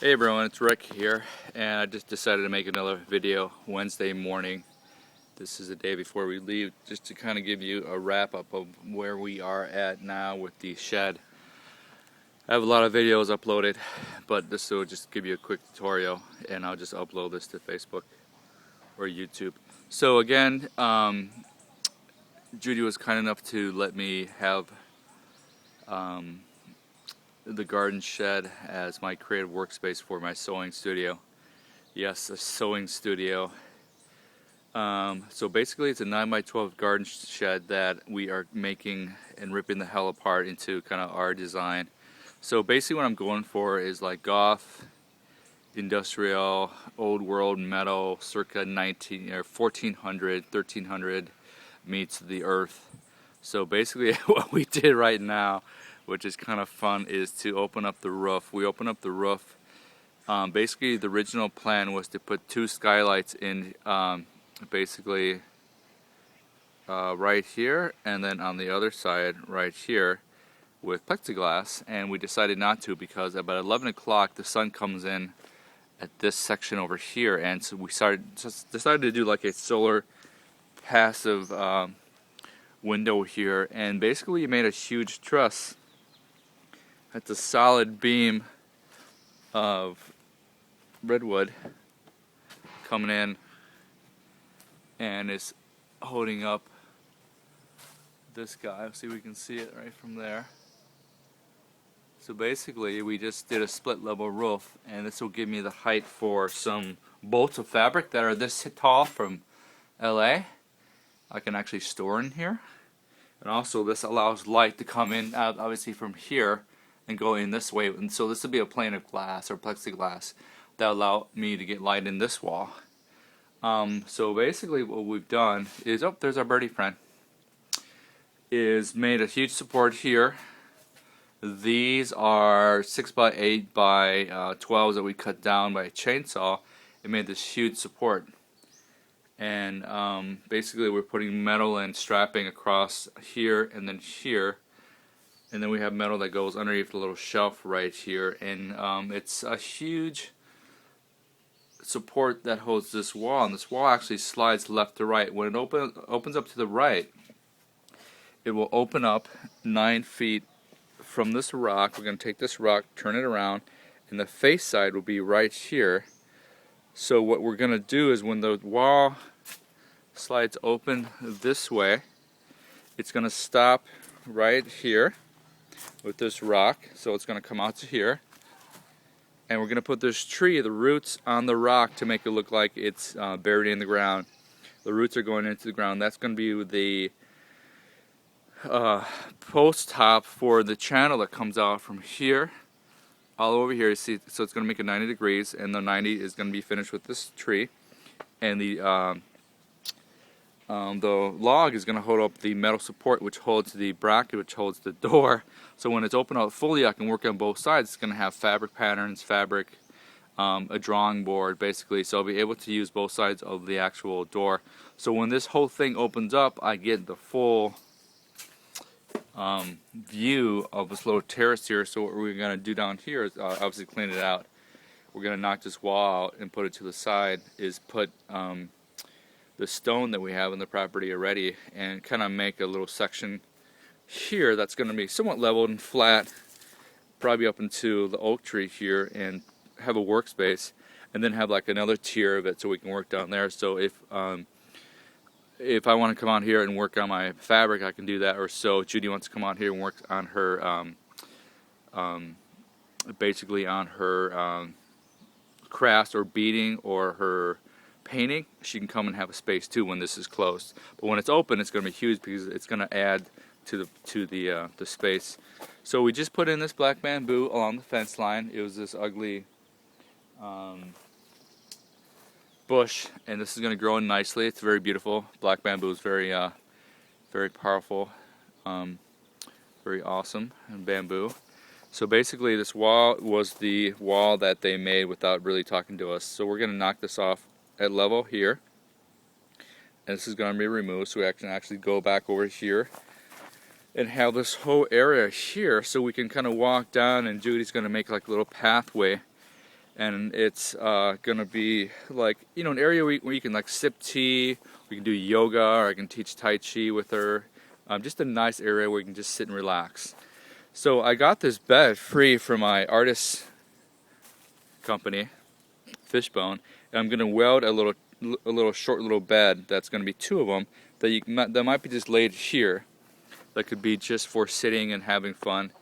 Hey everyone, it's Rick here, and I just decided to make another video Wednesday morning. This is the day before we leave, just to kind of give you a wrap up of where we are at now with the shed. I have a lot of videos uploaded, but this will just give you a quick tutorial, and I'll just upload this to Facebook or YouTube. So again, Judy was kind enough to let me have the garden shed as my creative workspace for my sewing studio. Yes, a sewing studio. So basically it's a 9x12 garden shed that we are making and ripping the hell apart into kind of our design. So basically what I'm going for is like goth, industrial, old world metal, circa 1400, 1300 meets the earth. So basically what we did right now, which is kind of fun, is to open up the roof. We open up the roof. Basically the original plan was to put two skylights in, basically right here, and then on the other side right here with plexiglass, and we decided not to because about 11 o'clock the sun comes in at this section over here, and so we decided to do like a solar passive window here, and basically we made a huge truss. That's a solid beam of redwood coming in and is holding up this guy. Let's see if we can see it right from there. So basically we just did a split level roof, and this will give me the height for some bolts of fabric that are this tall from LA. I can actually store in here, and also this allows light to come in out obviously from here and go in this way, and so this will be a plane of glass or plexiglass that allow me to get light in this wall. So basically what we've done is, oh, there's our birdie friend, is made a huge support here. These are 6x8 by 12s that we cut down by a chainsaw. It made this huge support, and basically we're putting metal and strapping across here and then here, and then we have metal that goes underneath the little shelf right here, and it's a huge support that holds this wall, and this wall actually slides left to right. When it opens up to the right, it will open up 9 feet from this rock. We're going to take this rock, turn it around, and the face side will be right here. So what we're going to do is when the wall slides open this way, it's going to stop right here with this rock, so it's going to come out to here, and we're going to put this tree, the roots, on the rock to make it look like it's buried in the ground. The roots are going into the ground. That's going to be the post top for the channel that comes out from here all over here. You see, so it's going to make it 90 degrees, and the 90 is going to be finished with this tree, and the log is going to hold up the metal support, which holds the bracket, which holds the door. So when it's open out fully, I can work on both sides. It's going to have fabric patterns, a drawing board, basically. So I'll be able to use both sides of the actual door. So when this whole thing opens up, I get the full view of this little terrace here. So what we're going to do down here is obviously clean it out. We're going to knock this wall out and put it to the side, is put the stone that we have in the property already, and kind of make a little section here that's going to be somewhat leveled and flat, probably up into the oak tree here, and have a workspace, and then have like another tier of it so we can work down there. So if I want to come out here and work on my fabric, I can do that, or so Judy wants to come out here and work on her basically on her crafts or beading or her painting, she can come and have a space too when this is closed. But when it's open, it's going to be huge because it's going to add to the space. So we just put in this black bamboo along the fence line. It was this ugly bush, and this is going to grow in nicely. It's very beautiful. Black bamboo is very very powerful, very awesome, and bamboo. So basically this wall was the wall that they made without really talking to us. So we're going to knock this off at level here, and this is going to be removed, so we can actually go back over here and have this whole area here, so we can kind of walk down, and Judy's going to make like a little pathway and it's gonna be like, you know, an area where you can like sip tea, we can do yoga, or I can teach Tai Chi with her. Just a nice area where you can just sit and relax. So I got this bed free from my artist company, Fishbone, and I'm gonna weld a little short little bed that's gonna be 2 of them that might be just laid here. That could be just for sitting and having fun.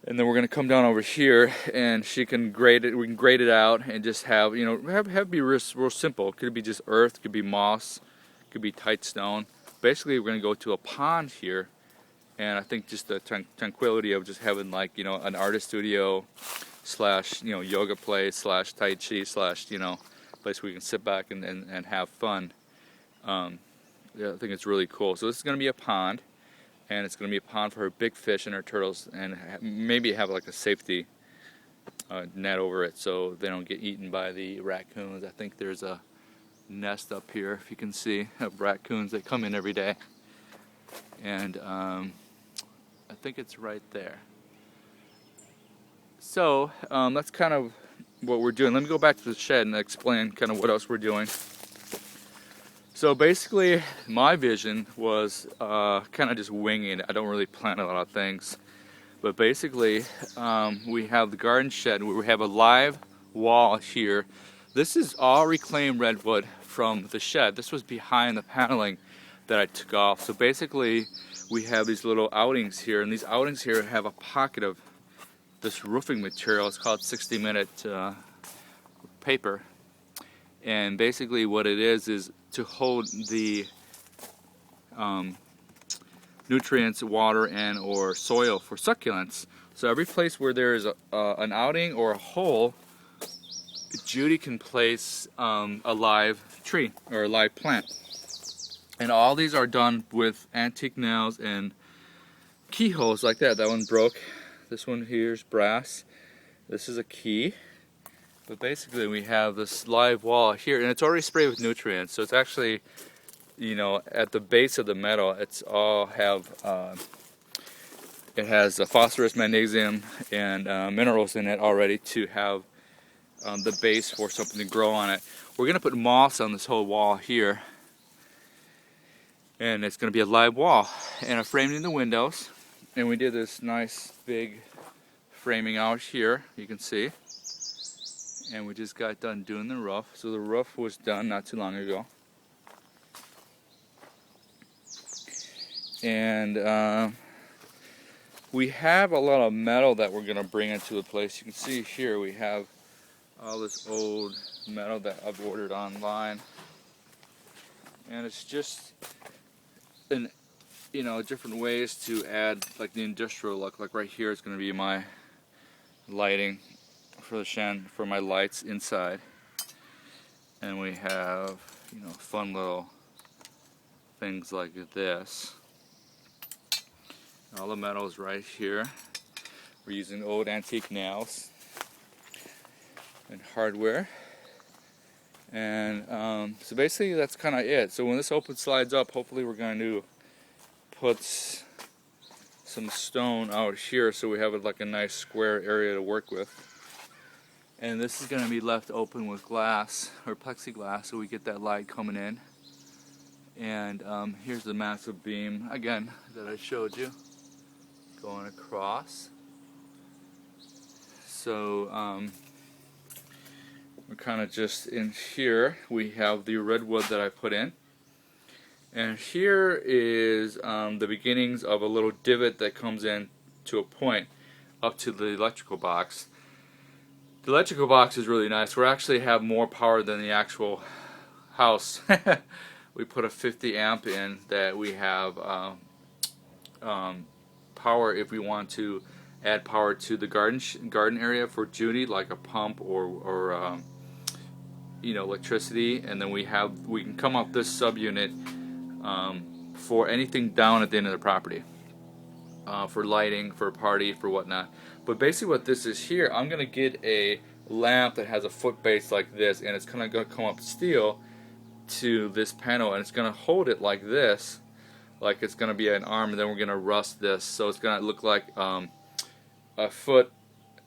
And then we're gonna come down over here, and she can grade it. We can grade it out and just have, you know, have it be real simple. It could be just earth, could be moss, could be tight stone. Basically, we're gonna go to a pond here, and I think just the tranquility of just having, like, you know, an artist studio slash, you know, yoga place slash Tai Chi slash, you know, place where we can sit back and have fun. Yeah, I think it's really cool. So this is gonna be a pond. And it's going to be a pond for her big fish and her turtles, and maybe have like a safety net over it so they don't get eaten by the raccoons. I think there's a nest up here, if you can see, of raccoons that come in every day. And I think it's right there. So that's kind of what we're doing. Let me go back to the shed and explain kind of what else we're doing. So basically, my vision was kind of just winging it. I don't really plan a lot of things. But basically, we have the garden shed where we have a live wall here. This is all reclaimed redwood from the shed. This was behind the paneling that I took off. So basically, we have these little outings here, and these outings here have a pocket of this roofing material. It's called 60-minute paper. And basically what it is to hold the nutrients, water, and or soil for succulents. So every place where there is an outing or a hole, Judy can place a live tree or a live plant. And all these are done with antique nails and keyholes like that. That one broke. This one here is brass. This is a key. But basically we have this live wall here, and it's already sprayed with nutrients. So it's actually, you know, at the base of the metal, it's all have, it has phosphorus, magnesium, and minerals in it already to have the base for something to grow on it. We're going to put moss on this whole wall here, and it's going to be a live wall. And I framed in the windows, and we did this nice big framing out here, you can see. And we just got done doing the roof. So the roof was done not too long ago. And we have a lot of metal that we're going to bring into the place. You can see here we have all this old metal that I've ordered online. And it's just, you know, different ways to add like the industrial look. Like right here is going to be my lighting for the shed, for my lights inside. And we have, you know, fun little things like this. All the metal's right here. We're using old antique nails and hardware. And so basically that's kind of it. So when this slides up, hopefully we're going to put some stone out here so we have like a nice square area to work with. And this is going to be left open with glass or plexiglass so we get that light coming in. And here's the massive beam again that I showed you going across. So we're kind of just in here. We have the redwood that I put in. And here is the beginnings of a little divot that comes in to a point up to the electrical box. The electrical box is really nice. We actually have more power than the actual house. We put a 50 amp in that we have power if we want to add power to the garden area for Judy, like a pump or you know, electricity. And then we can come up this subunit for anything down at the end of the property. For lighting, for a party, for whatnot. But basically what this is here, I'm going to get a lamp that has a foot base like this, and it's kind of going to come up steel to this panel, and it's going to hold it like this, like it's going to be an arm, and then we're going to rust this. So it's going to look like a foot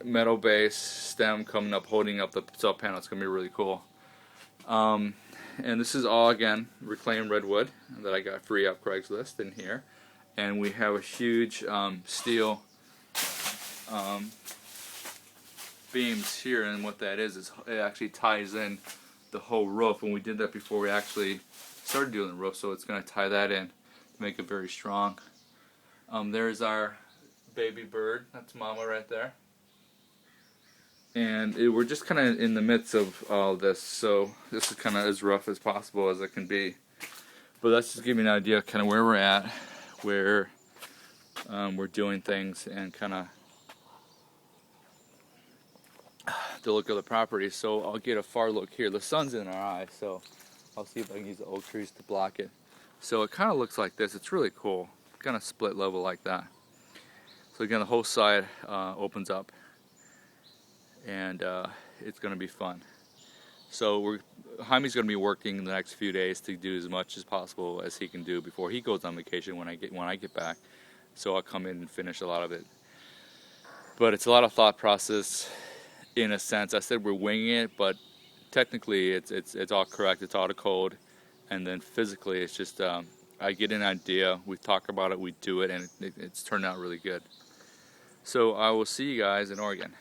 metal base stem coming up, holding up the sub panel. It's gonna be really cool. And this is all, again, reclaimed redwood that I got free off Craigslist in here. And we have a huge steel beams here, and what that is it actually ties in the whole roof, and we did that before we actually started doing the roof, so it's going to tie that in to make it very strong. There's our baby bird. That's Mama right there. And we're just kind of in the midst of all this, so this is kind of as rough as possible as it can be. But let's just give you an idea kind of where we're at, where we're doing things, and kind of the look of the property. So I'll get a far look here. The sun's in our eye, so I'll see if I can use the oak trees to block it. So it kind of looks like this. It's really cool. Kind of split level like that. So again, the whole side opens up, and it's going to be fun. So Jaime's going to be working the next few days to do as much as possible as he can do before he goes on vacation when I get back. So I'll come in and finish a lot of it. But it's a lot of thought process. In a sense, I said we're winging it, but technically it's all correct. It's all to code, and then physically it's just I get an idea, we talk about it, we do it, and it's turned out really good. So I will see you guys in Oregon.